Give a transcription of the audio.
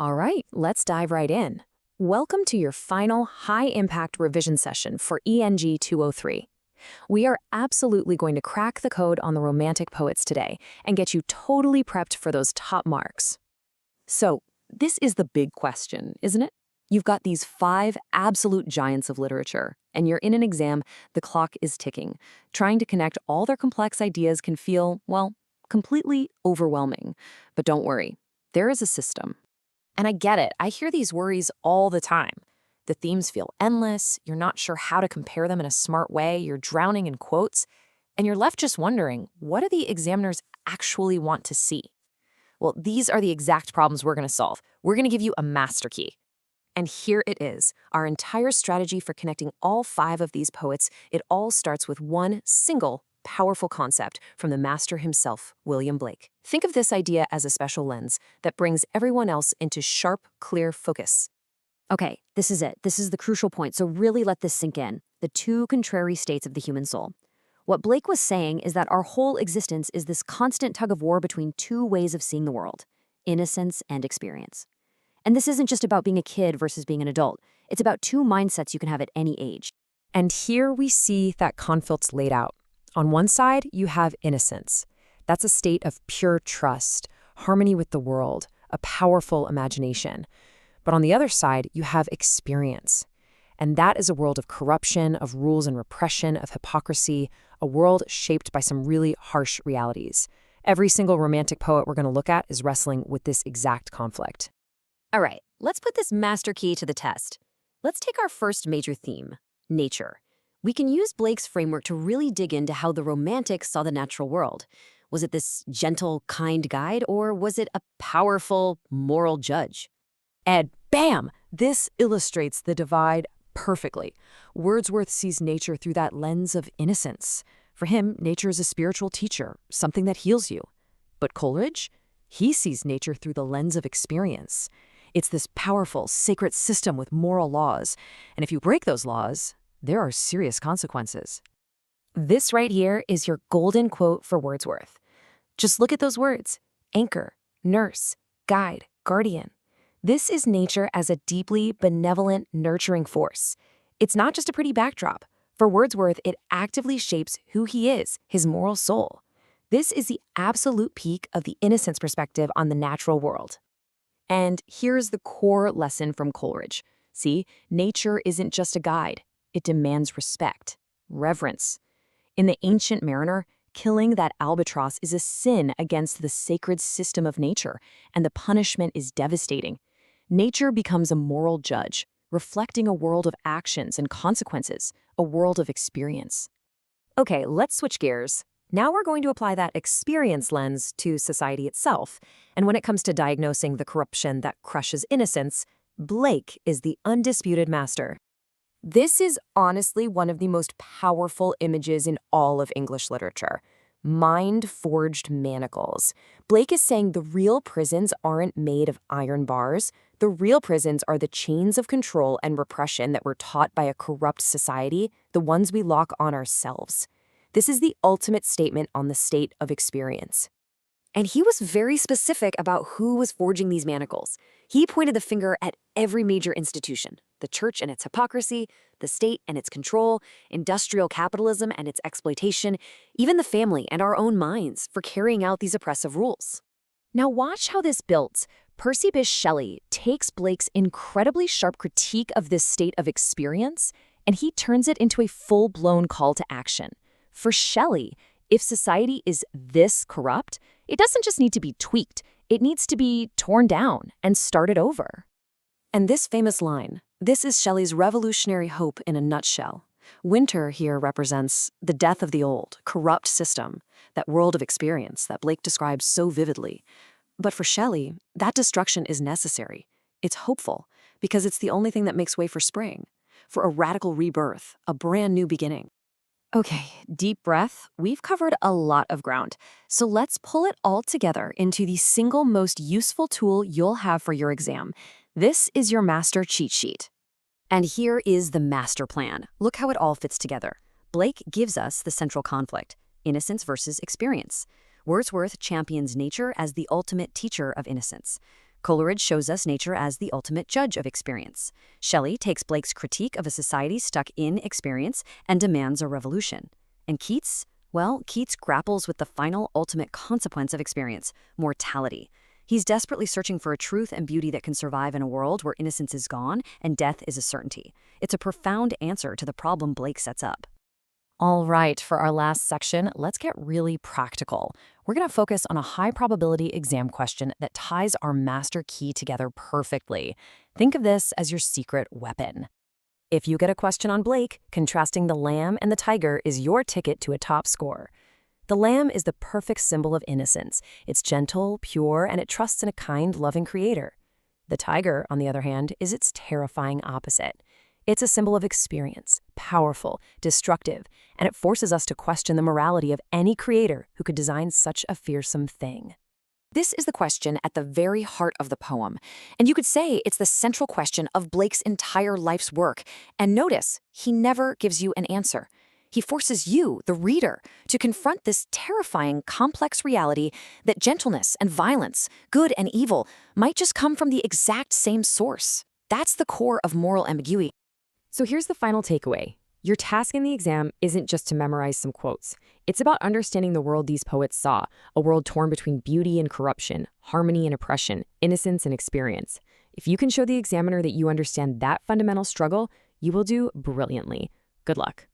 All right, let's dive right in. Welcome to your final high-impact revision session for ENG203. We are absolutely going to crack the code on the Romantic poets today and get you totally prepped for those top marks. So, this is the big question, isn't it? You've got these 5 absolute giants of literature, and you're in an exam, the clock is ticking. Trying to connect all their complex ideas can feel, well, completely overwhelming. But don't worry, there is a system. And I get it, I hear these worries all the time. The themes feel endless, you're not sure how to compare them in a smart way, you're drowning in quotes, and you're left just wondering, what do the examiners actually want to see? Well, these are the exact problems we're going to solve. We're going to give you a master key. And here it is, our entire strategy for connecting all 5 of these poets. It all starts with one single, powerful concept from the master himself, William Blake. Think of this idea as a special lens that brings everyone else into sharp, clear focus. Okay, this is it. This is the crucial point, so really let this sink in. The 2 contrary states of the human soul. What Blake was saying is that our whole existence is this constant tug of war between 2 ways of seeing the world, innocence and experience. And this isn't just about being a kid versus being an adult. It's about 2 mindsets you can have at any age. And here we see that conflict's laid out. On one side, you have innocence. That's a state of pure trust, harmony with the world, a powerful imagination. But on the other side, you have experience. And that is a world of corruption, of rules and repression, of hypocrisy, a world shaped by some really harsh realities. Every single Romantic poet we're going to look at is wrestling with this exact conflict. All right, let's put this master key to the test. Let's take our first major theme, nature. We can use Blake's framework to really dig into how the Romantics saw the natural world. Was it this gentle, kind guide, or was it a powerful, moral judge? And bam! This illustrates the divide perfectly. Wordsworth sees nature through that lens of innocence. For him, nature is a spiritual teacher, something that heals you. But Coleridge? He sees nature through the lens of experience. It's this powerful, sacred system with moral laws. And if you break those laws, there are serious consequences. This right here is your golden quote for Wordsworth. Just look at those words: anchor, nurse, guide, guardian. This is nature as a deeply benevolent, nurturing force. It's not just a pretty backdrop. For Wordsworth, it actively shapes who he is, his moral soul. This is the absolute peak of the innocence perspective on the natural world. And here's the core lesson from Coleridge. See, nature isn't just a guide. It demands respect, reverence. In The Ancient Mariner, killing that albatross is a sin against the sacred system of nature, and the punishment is devastating. Nature becomes a moral judge, reflecting a world of actions and consequences, a world of experience. Okay, let's switch gears. Now we're going to apply that experience lens to society itself. And when it comes to diagnosing the corruption that crushes innocence, Blake is the undisputed master. This is honestly one of the most powerful images in all of English literature. Mind-forged manacles. Blake is saying the real prisons aren't made of iron bars. The real prisons are the chains of control and repression that we're taught by a corrupt society, the ones we lock on ourselves. This is the ultimate statement on the state of experience. And he was very specific about who was forging these manacles. He pointed the finger at every major institution: the church and its hypocrisy, the state and its control, industrial capitalism and its exploitation, even the family and our own minds for carrying out these oppressive rules. Now watch how this builds. Percy Bysshe Shelley takes Blake's incredibly sharp critique of this state of experience, and he turns it into a full-blown call to action. For Shelley, if society is this corrupt, it doesn't just need to be tweaked, it needs to be torn down and started over. And this famous line, this is Shelley's revolutionary hope in a nutshell. Winter here represents the death of the old, corrupt system, that world of experience that Blake describes so vividly. But for Shelley, that destruction is necessary. It's hopeful, because it's the only thing that makes way for spring, for a radical rebirth, a brand new beginning. Okay, deep breath. We've covered a lot of ground, so let's pull it all together into the single most useful tool you'll have for your exam. This is your master cheat sheet. And here is the master plan. Look how it all fits together. Blake gives us the central conflict, innocence versus experience. Wordsworth champions nature as the ultimate teacher of innocence. Coleridge shows us nature as the ultimate judge of experience. Shelley takes Blake's critique of a society stuck in experience and demands a revolution. And Keats? Well, Keats grapples with the final ultimate consequence of experience, mortality. He's desperately searching for a truth and beauty that can survive in a world where innocence is gone and death is a certainty. It's a profound answer to the problem Blake sets up. All right, for our last section, let's get really practical. We're going to focus on a high-probability exam question that ties our master key together perfectly. Think of this as your secret weapon. If you get a question on Blake, contrasting the lamb and the tiger is your ticket to a top score. The lamb is the perfect symbol of innocence. It's gentle, pure, and it trusts in a kind, loving creator. The tiger, on the other hand, is its terrifying opposite. It's a symbol of experience, powerful, destructive, and it forces us to question the morality of any creator who could design such a fearsome thing. This is the question at the very heart of the poem, and you could say it's the central question of Blake's entire life's work. And notice, he never gives you an answer. He forces you, the reader, to confront this terrifying, complex reality that gentleness and violence, good and evil, might just come from the exact same source. That's the core of moral ambiguity. So here's the final takeaway. Your task in the exam isn't just to memorize some quotes. It's about understanding the world these poets saw, a world torn between beauty and corruption, harmony and oppression, innocence and experience. If you can show the examiner that you understand that fundamental struggle, you will do brilliantly. Good luck.